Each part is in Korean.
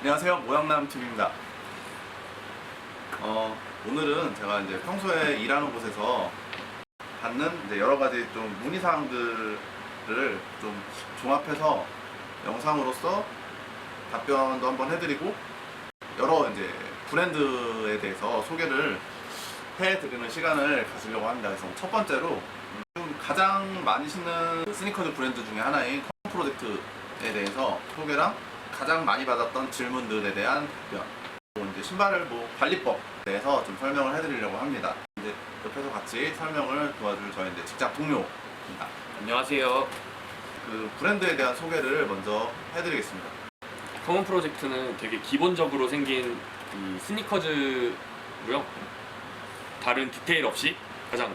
안녕하세요, 모양남 TV입니다. 오늘은 제가 이제 평소에 일하는 곳에서 받는 이제 여러 가지 좀 문의 사항들을 좀 종합해서 영상으로서 답변도 한번 해드리고 여러 이제 브랜드에 대해서 소개를 해드리는 시간을 가지려고 합니다. 그래서 첫 번째로 좀 가장 많이 신는 스니커즈 브랜드 중에 하나인 컴프로젝트에 대해서 소개랑 가장 많이 받았던 질문들에 대한 답변, 이제 신발을 관리법에 대해서 좀 설명을 해드리려고 합니다. 이제 옆에서 같이 설명을 도와줄 저희 이제 직장 동료입니다. 안녕하세요. 그 브랜드에 대한 소개를 먼저 해드리겠습니다. 커먼 프로젝트는 되게 기본적으로 생긴 이 스니커즈고요. 다른 디테일 없이 가장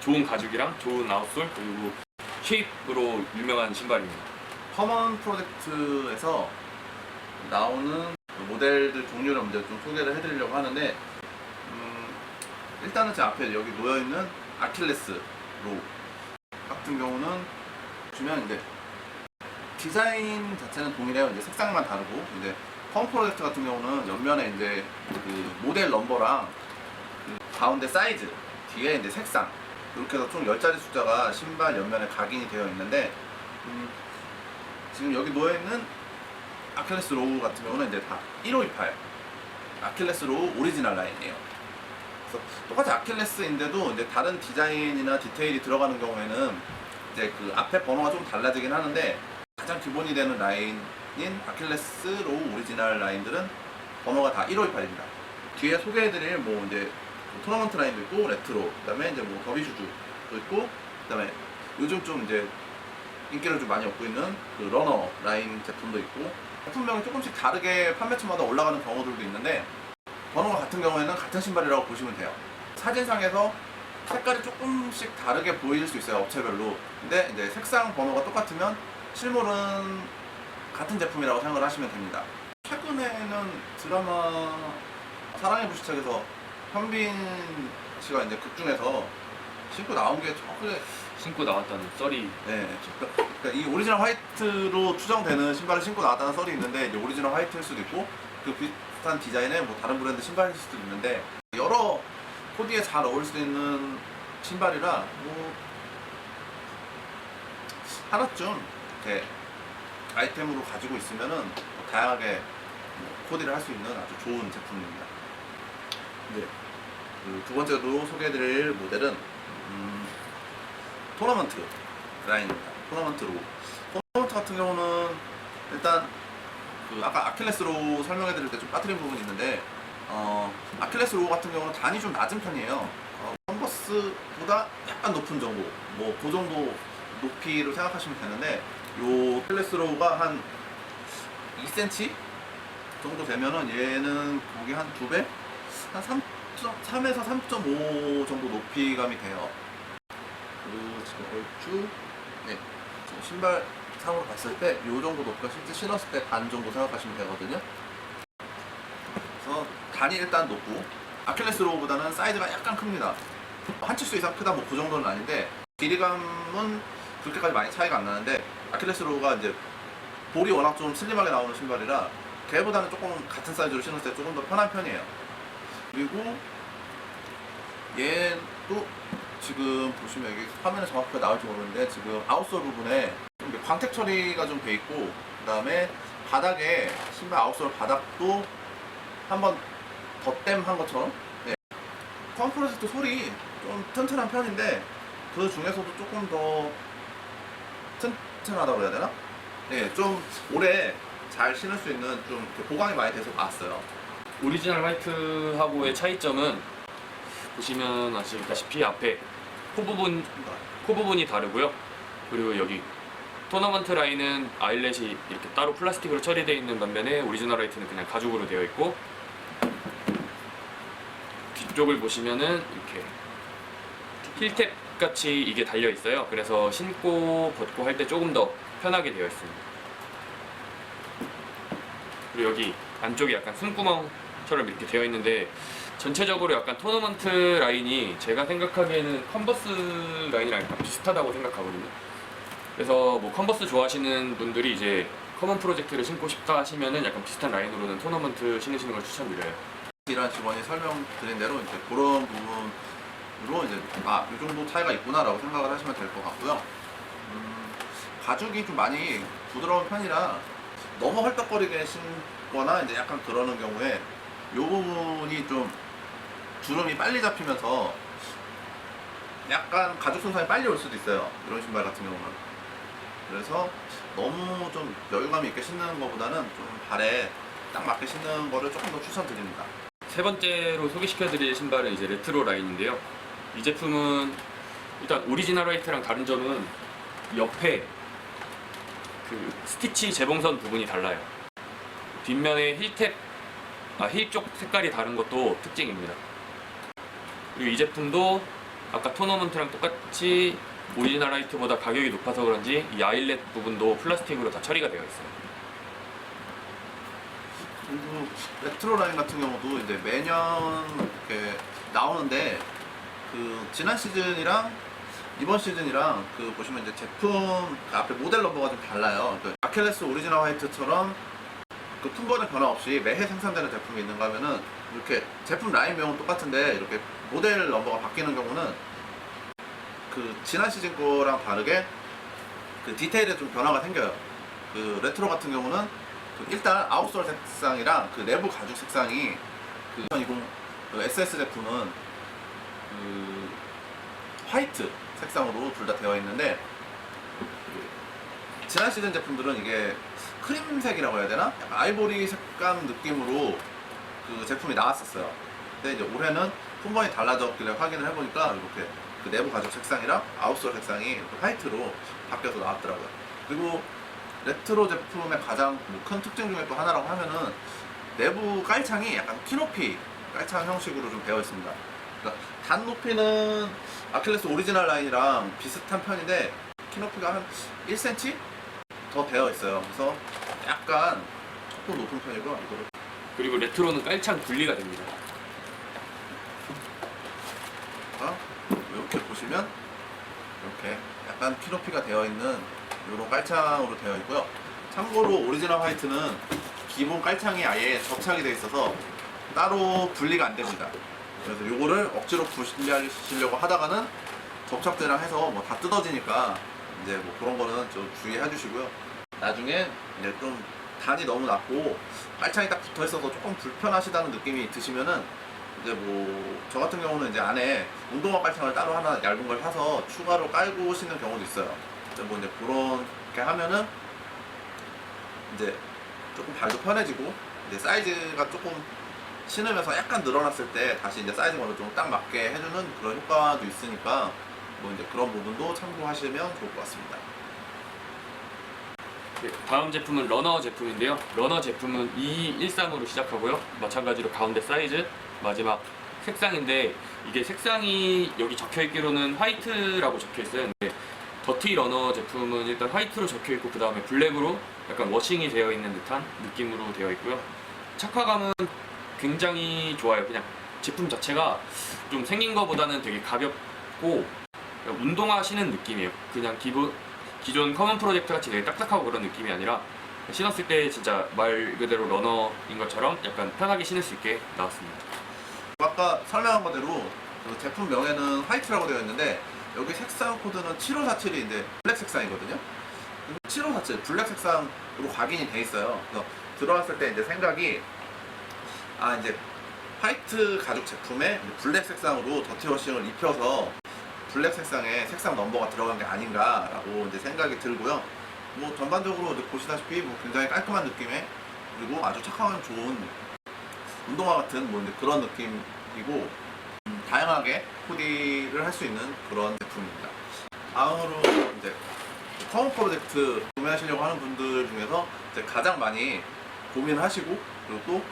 좋은 가죽이랑 좋은 아웃솔 그리고 쉐입으로 유명한 신발입니다. 커먼 프로젝트에서 나오는 모델들 종류를 먼저 좀 소개를 해드리려고 하는데 일단은 제 앞에 여기 놓여있는 아킬레스 로 같은 경우는 보시면 이제 디자인 자체는 동일해요. 이제 색상만 다르고 이제 커먼 프로젝트 같은 경우는 옆면에 이제 그 모델 넘버랑 그 가운데 사이즈 뒤에 이제 색상 이렇게 해서 총 10자리 숫자가 신발 옆면에 각인이 되어 있는데 지금 여기 놓여있는 아킬레스 로우 같은 경우는 이제 다 1528 아킬레스 로우 오리지널 라인이에요. 그래서 똑같이 아킬레스인데도 이제 다른 디자인이나 디테일이 들어가는 경우에는 이제 그 앞에 번호가 좀 달라지긴 하는데 가장 기본이 되는 라인인 아킬레스 로우 오리지널 라인들은 번호가 다 1528입니다. 뒤에 소개해드릴 이제 토너먼트 라인도 있고 레트로, 그다음에 이제 더비 슈즈도 있고, 그다음에 요즘 좀 이제 인기를 좀 많이 얻고 있는 그 러너 라인 제품도 있고 제품명이 조금씩 다르게 판매처마다 올라가는 경우들도 있는데 번호가 같은 경우에는 같은 신발이라고 보시면 돼요. 사진상에서 색깔이 조금씩 다르게 보일 수 있어요, 업체별로. 근데 이제 색상 번호가 똑같으면 실물은 같은 제품이라고 생각을 하시면 됩니다. 최근에는 드라마 사랑의 불시착에서 현빈 씨가 이제 극 중에서 신고 나온 게 저게 신고 나왔다는 썰이. 네, 그러니까 이 오리지널 화이트로 추정되는 신발을 신고 나왔다는 썰이 있는데 이제 오리지널 화이트일 수도 있고 그 비슷한 디자인의 다른 브랜드 신발일 수도 있는데 여러 코디에 잘 어울릴 수 있는 신발이라 하나쯤 이렇게 아이템으로 가지고 있으면은 다양하게 코디를 할 수 있는 아주 좋은 제품입니다. 네, 그 두 번째로 소개해드릴 모델은 토너먼트 라인입니다. 토너먼트 로우. 토너먼트 같은 경우는 일단 그 아까 아킬레스 로우 설명해드릴 때 좀 빠뜨린 부분이 있는데 아킬레스 로우 같은 경우는 단이 좀 낮은 편이에요. 컨버스보다 약간 높은 정도, 그 정도 높이로 생각하시면 되는데 요 아킬레스 로우가 한 2cm 정도 되면은 얘는 거기 한 2배? 한 3에서 3.5 정도 높이감이 돼요. 그리고 지금 얼추 지금 신발 상으로 봤을 때 이 정도 높이가 실제 신었을 때 반 정도 생각하시면 되거든요. 그래서 단이 일단 높고 아킬레스 로우보다는 사이즈가 약간 큽니다. 한 치수 이상 크다 그 정도는 아닌데 길이감은 그렇게까지 많이 차이가 안 나는데 아킬레스 로우가 이제 볼이 워낙 좀 슬림하게 나오는 신발이라 걔보다는 조금 같은 사이즈로 신었을 때 조금 더 편한 편이에요. 그리고 얘도 지금 보시면 여기 화면에 정확하게 나올지 모르는데 지금 아웃솔 부분에 좀 광택 처리가 좀 돼 있고 그 다음에 바닥에 신발 아웃솔 바닥도 한번 덧댐한 것처럼 커먼 프로젝트 솔이 좀 튼튼한 편인데 그 중에서도 조금 더 튼튼하다고 해야 되나? 네, 좀 오래 잘 신을 수 있는 좀 보강이 많이 돼서 나왔어요. 오리지널 화이트하고의 차이점은 보시면 아시다시피 앞에 코 부분이 다르고요. 그리고 여기 토너먼트 라인은 아일렛이 이렇게 따로 플라스틱으로 처리되어 있는 반면에 오리지널 화이트는 그냥 가죽으로 되어 있고, 뒤쪽을 보시면은 이렇게 힐탭 같이 이게 달려 있어요. 그래서 신고 벗고 할 때 조금 더 편하게 되어 있습니다. 그리고 여기 안쪽에 약간 숨구멍처럼 이렇게 되어 있는데 전체적으로 약간 토너먼트 라인이 제가 생각하기에는 컨버스 라인이랑 약간 비슷하다고 생각하거든요. 그래서 뭐 컨버스 좋아하시는 분들이 이제 커먼 프로젝트를 신고 싶다 하시면은 약간 비슷한 라인으로는 토너먼트 신으시는 걸 추천드려요. 이란 직원이 설명드린 대로 이제 그런 부분으로 이제 이 정도 차이가 있구나라고 생각을 하시면 될 것 같고요. 가죽이 좀 많이 부드러운 편이라 너무 헐떡거리게 신거나 이제 약간 그러는 경우에 이 부분이 좀 주름이 빨리 잡히면서 약간 가죽 손상이 빨리 올 수도 있어요. 이런 신발 같은 경우는. 그래서 너무 좀 여유감 있게 신는 것보다는 좀 발에 딱 맞게 신는 거를 조금 더 추천드립니다. 세 번째로 소개시켜드릴 신발은 이제 레트로 라인인데요. 이 제품은 일단 오리지널 화이트랑 다른 점은 옆에 그 스티치 재봉선 부분이 달라요. 뒷면에 힐 쪽 색깔이 다른 것도 특징입니다. 그리고 이 제품도 아까 토너먼트랑 똑같이 오리지널 화이트보다 가격이 높아서 그런지 이 아일렛 부분도 플라스틱으로 다 처리가 되어 있어요. 그리고 레트로 라인 같은 경우도 이제 매년 이렇게 나오는데 그 지난 시즌이랑 이번 시즌이랑 그 보시면 이제 제품 앞에 모델 넘버가 좀 달라요. 그 아킬레스 오리지널 화이트처럼 그 품번의 변화 없이 매해 생산되는 제품이 있는가 하면은 이렇게 제품 라인명은 똑같은데 이렇게 모델 넘버가 바뀌는 경우는 그 지난 시즌 거랑 다르게 그 디테일에 좀 변화가 생겨요. 그 레트로 같은 경우는 그 일단 아웃솔 색상이랑 그 내부 가죽 색상이 그 2020 그 SS 제품은 그 화이트 색상으로 둘 다 되어 있는데 지난 시즌 제품들은 이게 크림색이라고 해야 되나? 약간 아이보리 색감 느낌으로 그 제품이 나왔었어요. 근데 이제 올해는 품번이 달라졌길래 확인을 해보니까 이렇게 그 내부 가죽 색상이랑 아웃솔 색상이 이렇게 화이트로 바뀌어서 나왔더라고요. 그리고 레트로 제품의 가장 뭐 큰 특징 중에 또 하나라고 하면은 내부 깔창이 약간 키높이 깔창 형식으로 좀 되어 있습니다. 그러니까 단 높이는 아킬레스 오리지널 라인이랑 비슷한 편인데 키높이가 한 1cm 더 되어 있어요. 그래서 약간 조금 높은 편이고요. 이거를 그리고 레트로는 깔창 분리가 됩니다. 이렇게 보시면 이렇게 약간 키높이가 되어 있는 이런 깔창으로 되어 있고요. 참고로 오리지널 화이트는 기본 깔창이 아예 접착이 되어 있어서 따로 분리가 안 됩니다. 그래서 이거를 억지로 분리하시려고 하다가는 접착제랑 해서 뭐 다 뜯어지니까 이제 뭐 그런 거는 좀 주의해 주시고요. 나중에 이제 좀 단이 너무 낮고 깔창이 딱 붙어 있어서 조금 불편하시다는 느낌이 드시면은 이제 뭐 저 같은 경우는 이제 안에 운동화 깔창을 따로 하나 얇은 걸 사서 추가로 깔고 신는 경우도 있어요. 이제 뭐 이제 그렇게 하면은 이제 조금 발도 편해지고 이제 사이즈가 조금 신으면서 약간 늘어났을 때 다시 이제 사이즈만으로 좀 딱 맞게 해주는 그런 효과도 있으니까 뭐 이제 그런 부분도 참고하시면 좋을 것 같습니다. 네, 다음 제품은 러너 제품인데요. 러너 제품은 2213으로 시작하고요. 마찬가지로 가운데 사이즈, 마지막 색상인데 이게 색상이 여기 적혀있기로는 화이트라고 적혀있어요. 근데 더티 러너 제품은 일단 화이트로 적혀있고 그 다음에 블랙으로 약간 워싱이 되어 있는 듯한 느낌으로 되어 있고요. 착화감은 굉장히 좋아요. 그냥 제품 자체가 좀 생긴 것보다는 되게 가볍고 운동화 신은 느낌이에요. 그냥 기존 커먼 프로젝트 같이 되게 딱딱하고 그런 느낌이 아니라 신었을 때 진짜 말 그대로 러너인 것처럼 약간 편하게 신을 수 있게 나왔습니다. 아까 설명한 거대로 그 제품 명에는 화이트라고 되어 있는데 여기 색상 코드는 7547이 이제 블랙 색상이거든요. 7547 블랙 색상으로 각인이 돼 있어요. 그래서 들어왔을 때 이제 생각이 이제 화이트 가죽 제품에 블랙 색상으로 더티워싱을 입혀서 블랙 색상에 색상 넘버가 들어간 게 아닌가라고 이제 생각이 들고요. 뭐 전반적으로 이제 보시다시피 뭐 굉장히 깔끔한 느낌의 그리고 아주 착화감 좋은 운동화 같은 뭐 이제 그런 느낌이고 다양하게 코디를 할 수 있는 그런 제품입니다. 다음으로 이제 커먼 프로젝트 구매하시려고 하는 분들 중에서 이제 가장 많이 고민하시고 그리고 또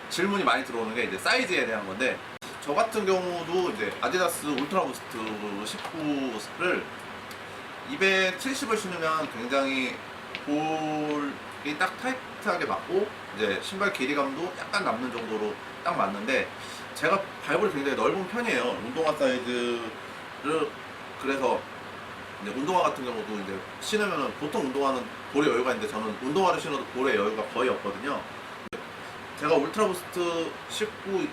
질문이 많이 들어오는 게 이제 사이즈에 대한 건데 저 같은 경우도 이제 아디다스 울트라 부스트 19를 270을 신으면 굉장히 볼이 딱 타이트하게 맞고 이제 신발 길이감도 약간 남는 정도로 딱 맞는데 제가 발볼이 굉장히 넓은 편이에요. 운동화 사이즈를 그래서 이제 운동화 같은 경우도 이제 신으면은 보통 운동화는 볼에 여유가 있는데 저는 운동화를 신어도 볼에 여유가 거의 없거든요. 제가 울트라 부스트 19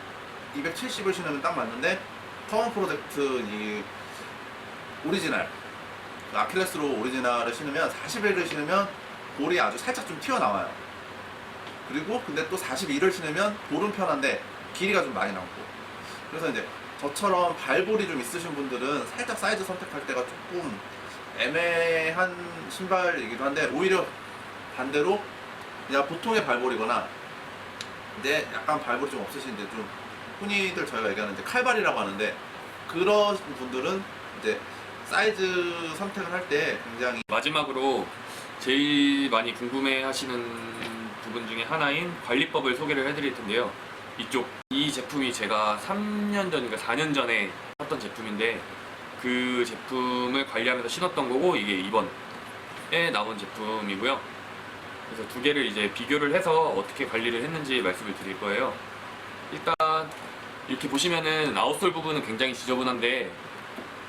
270을 신으면 딱 맞는데 커먼 프로젝트 이 오리지널 아킬레스로 오리지널을 신으면 41을 신으면 볼이 아주 살짝 좀 튀어나와요. 그리고 근데 또 42를 신으면 볼은 편한데 길이가 좀 많이 남고, 그래서 이제 저처럼 발볼이 좀 있으신 분들은 살짝 사이즈 선택할 때가 조금 애매한 신발이기도 한데, 오히려 반대로 그냥 보통의 발볼이거나 근데 약간 발볼이 좀 없으신 이제 좀 흔히들 저희가 얘기하는 이제 칼발이라고 하는데, 그런 분들은 이제 사이즈 선택을 할 때 굉장히 마지막으로 제일 많이 궁금해하시는 부분 중에 하나인 관리법을 소개를 해드릴 텐데요. 이 제품이 제가 3년 전인가 4년 전에 샀던 제품인데, 그 제품을 관리하면서 신었던 거고, 이게 이번에 나온 제품이고요. 그래서 두 개를 이제 비교를 해서 어떻게 관리를 했는지 말씀을 드릴 거예요. 일단 이렇게 보시면은 아웃솔 부분은 굉장히 지저분한데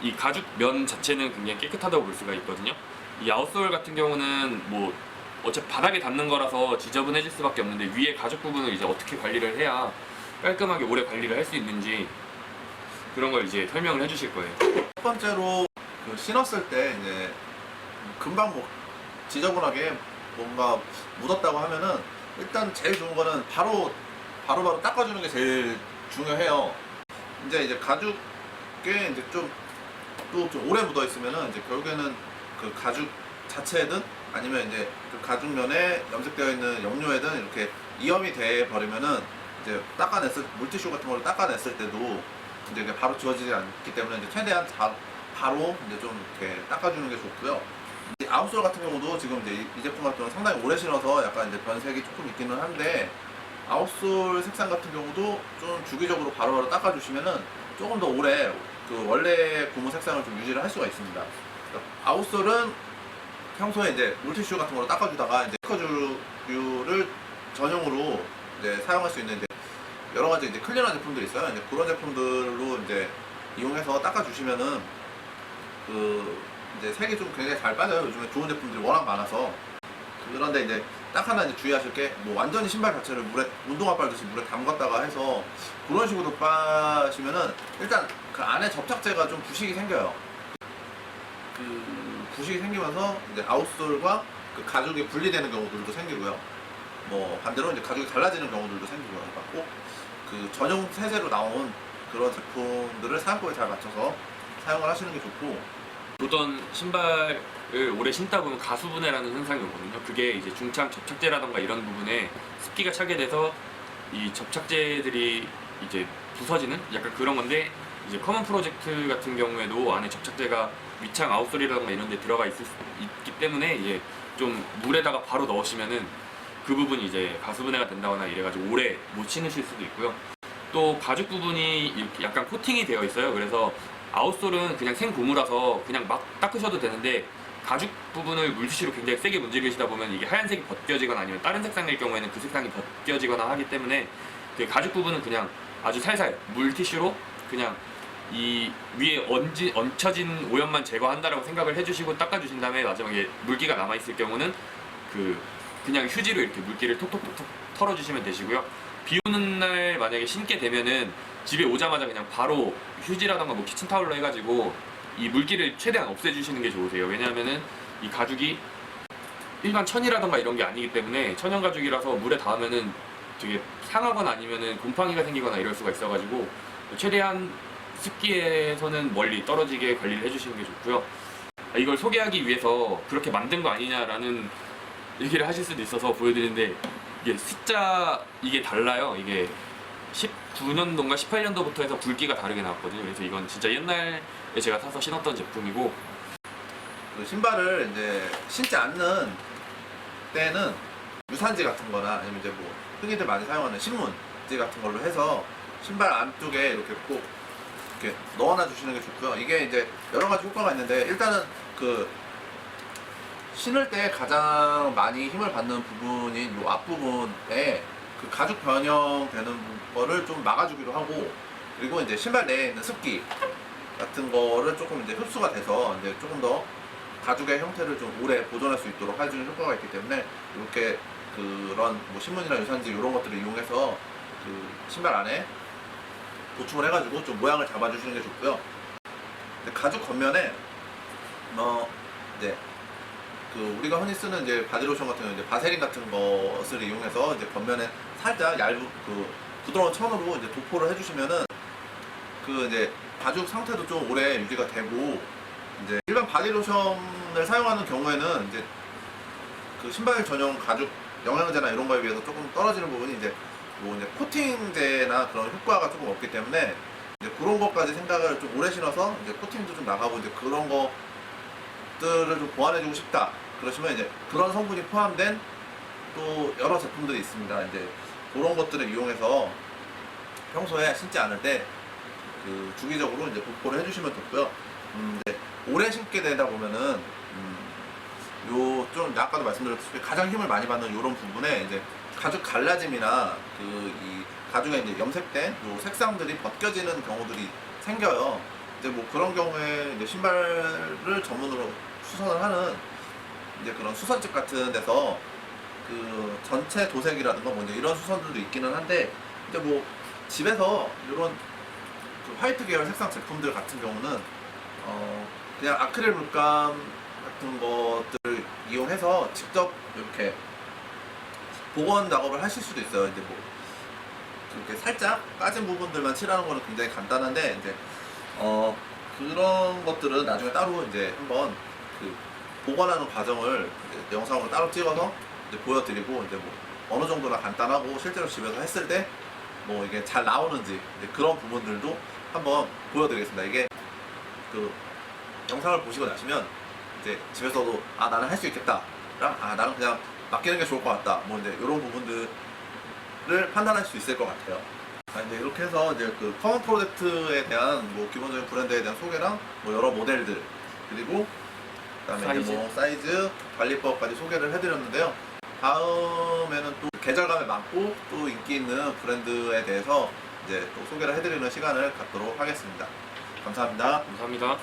이 가죽 면 자체는 굉장히 깨끗하다고 볼 수가 있거든요. 이 아웃솔 같은 경우는 뭐 어차피 바닥에 닿는 거라서 지저분해질 수밖에 없는데, 위에 가죽 부분을 이제 어떻게 관리를 해야 깔끔하게 오래 관리를 할 수 있는지 그런 걸 이제 설명을 해주실 거예요. 첫 번째로 그 신었을 때 이제 금방 뭐 지저분하게 뭔가 묻었다고 하면은 일단 제일 좋은 거는 바로 닦아주는 게 제일 중요해요. 이제 가죽에 이제 좀 오래 묻어 있으면은 이제 결국에는 그 가죽 자체든 아니면 이제 그 가죽면에 염색되어 있는 염료에든 이렇게 이염이 돼 버리면은 이제 물티슈 같은 걸로 닦아냈을 때도 이제 바로 지워지지 않기 때문에 이제 최대한 바로 이제 좀 이렇게 닦아주는 게 좋고요. 이 아웃솔 같은 경우도 지금 이제 이 제품 같은 경우는 상당히 오래 신어서 약간 이제 변색이 조금 있기는 한데, 아웃솔 색상 같은 경우도 좀 주기적으로 바로바로 닦아주시면은 조금 더 오래 그 원래 고무 색상을 좀 유지를 할 수가 있습니다. 그러니까 아웃솔은 평소에 이제 물티슈 같은 걸로 닦아주다가 이제 스커주를 전용으로 이제 사용할 수 있는 이제 여러 가지 이제 클리너 제품들이 있어요. 이제 그런 제품들로 이제 이용해서 닦아주시면은 그 이제 색이 좀 굉장히 잘 빠져요. 요즘에 좋은 제품들이 워낙 많아서. 그런데 이제 딱 하나 이제 주의하실 게, 뭐 완전히 신발 자체를 운동화 빨듯이 물에 담갔다가 해서 그런 식으로 빠시면은 일단 그 안에 접착제가 좀 부식이 생겨요. 그 부식이 생기면서 이제 아웃솔과 그 가죽이 분리되는 경우들도 생기고요. 뭐 반대로 이제 가죽이 달라지는 경우들도 생기고요. 그러니까 꼭 그 전용 세제로 나온 그런 제품들을 사용법에 잘 맞춰서 사용을 하시는 게 좋고, 보던 신발을 오래 신다 보면 가수분해라는 현상이 오거든요. 그게 이제 중창 접착제라던가 이런 부분에 습기가 차게 돼서 이 접착제들이 이제 부서지는 약간 그런 건데, 이제 커먼 프로젝트 같은 경우에도 안에 접착제가 위창 아웃솔이라던가 이런 데 들어가 있기 때문에 이제 좀 물에다가 바로 넣으시면은 그 부분이 이제 가수분해가 된다거나 이래가지고 오래 못 신으실 수도 있고요. 또 가죽 부분이 이렇게 약간 코팅이 되어 있어요. 그래서 아웃솔은 그냥 생고무라서 그냥 막 닦으셔도 되는데, 가죽 부분을 물티슈로 굉장히 세게 문지르시다 보면 이게 하얀색이 벗겨지거나 아니면 다른 색상일 경우에는 그 색상이 벗겨지거나 하기 때문에 그 가죽 부분은 그냥 아주 살살 물티슈로 그냥 이 위에 얹혀진 오염만 제거한다라고 생각을 해주시고 닦아주신 다음에 마지막에 물기가 남아있을 경우는 그냥 휴지로 이렇게 물기를 톡톡톡톡 털어주시면 되시고요. 비 오는 날 만약에 신게 되면은 집에 오자마자 그냥 바로 휴지라던가 뭐 키친타올로 해가지고 이 물기를 최대한 없애주시는 게 좋으세요. 왜냐하면은 이 가죽이 일반 천이라던가 이런 게 아니기 때문에 천연 가죽이라서 물에 닿으면은 되게 상하거나 아니면은 곰팡이가 생기거나 이럴 수가 있어가지고 최대한 습기에서는 멀리 떨어지게 관리를 해주시는 게 좋고요. 이걸 소개하기 위해서 그렇게 만든 거 아니냐라는 얘기를 하실 수도 있어서 보여드리는데, 이게 달라요. 이게 19년도인가 18년도부터 해서 굵기가 다르게 나왔거든요. 그래서 이건 진짜 옛날에 제가 사서 신었던 제품이고, 그 신발을 이제 신지 않는 때는 유산지 같은 거나 아니면 이제 뭐 흔히들 많이 사용하는 신문지 같은 걸로 해서 신발 안쪽에 이렇게 꼭 이렇게 넣어놔 주시는 게 좋고요. 이게 이제 여러 가지 효과가 있는데, 일단은 그 신을 때 가장 많이 힘을 받는 부분인 이 앞부분에 그 가죽 변형되는 거를 좀 막아주기도 하고, 그리고 이제 신발 내에 있는 습기 같은 거를 조금 이제 흡수가 돼서 이제 조금 더 가죽의 형태를 좀 오래 보존할 수 있도록 해주는 효과가 있기 때문에 이렇게 그런 뭐 신문이나 유산지 이런 것들을 이용해서 그 신발 안에 보충을 해가지고 좀 모양을 잡아주시는 게 좋고요. 근데 가죽 겉면에 이제 그 우리가 흔히 쓰는 이제 바디로션 같은 경우 이제 바세린 같은 것을 이용해서 이제 겉면에 살짝 얇은 그 부드러운 천으로 이제 도포를 해주시면은 그 이제 가죽 상태도 좀 오래 유지가 되고, 이제 일반 바디로션을 사용하는 경우에는 이제 그 신발 전용 가죽 영양제나 이런 거에 비해서 조금 떨어지는 부분이 이제 뭐 이제 코팅제나 그런 효과가 조금 없기 때문에 이제 그런 것까지 생각을 좀 오래 신어서 이제 코팅도 좀 나가고 이제 그런 것들을 좀 보완해주고 싶다 그러시면 이제 그런 성분이 포함된 또 여러 제품들이 있습니다. 이제 그런 것들을 이용해서 평소에 신지 않을 때 그 주기적으로 이제 도포를 해주시면 좋고요. 이제 오래 신게 되다 보면은 요 좀 아까도 말씀드렸듯이 가장 힘을 많이 받는 이런 부분에 이제 가죽 갈라짐이나 그 이 가죽에 이제 염색된 요 색상들이 벗겨지는 경우들이 생겨요. 이제 뭐 그런 경우에 이제 신발을 전문으로 수선을 하는 이제 그런 수선집 같은 데서 그 전체 도색이라든가 뭐 이제 이런 수선들도 있기는 한데, 이제 뭐 집에서 이런 그 화이트 계열 색상 제품들 같은 경우는 그냥 아크릴 물감 같은 것들을 이용해서 직접 이렇게 복원 작업을 하실 수도 있어요. 이제 뭐 이렇게 살짝 까진 부분들만 칠하는 거는 굉장히 간단한데, 이제 그런 것들은 나중에 따로 이제 한번 그 복원하는 과정을 이제 영상으로 따로 찍어서 이제 보여드리고, 이제 뭐 어느 정도나 간단하고 실제로 집에서 했을 때 뭐 이게 잘 나오는지 이제 그런 부분들도 한번 보여드리겠습니다. 이게 그 영상을 보시고 나시면 이제 집에서도 아 나는 할 수 있겠다 랑 아 나는 그냥 맡기는 게 좋을 것 같다 뭐 이제 이런 부분들을 판단할 수 있을 것 같아요. 이제 이렇게 해서 이제 그 커먼 프로젝트에 대한 뭐 기본적인 브랜드에 대한 소개랑 뭐 여러 모델들 그리고 그다음에 이제 뭐 사이즈 관리법까지 소개를 해드렸는데요. 다음에는 또 계절감에 맞고 또 인기 있는 브랜드에 대해서 이제 또 소개를 해드리는 시간을 갖도록 하겠습니다. 감사합니다. 감사합니다.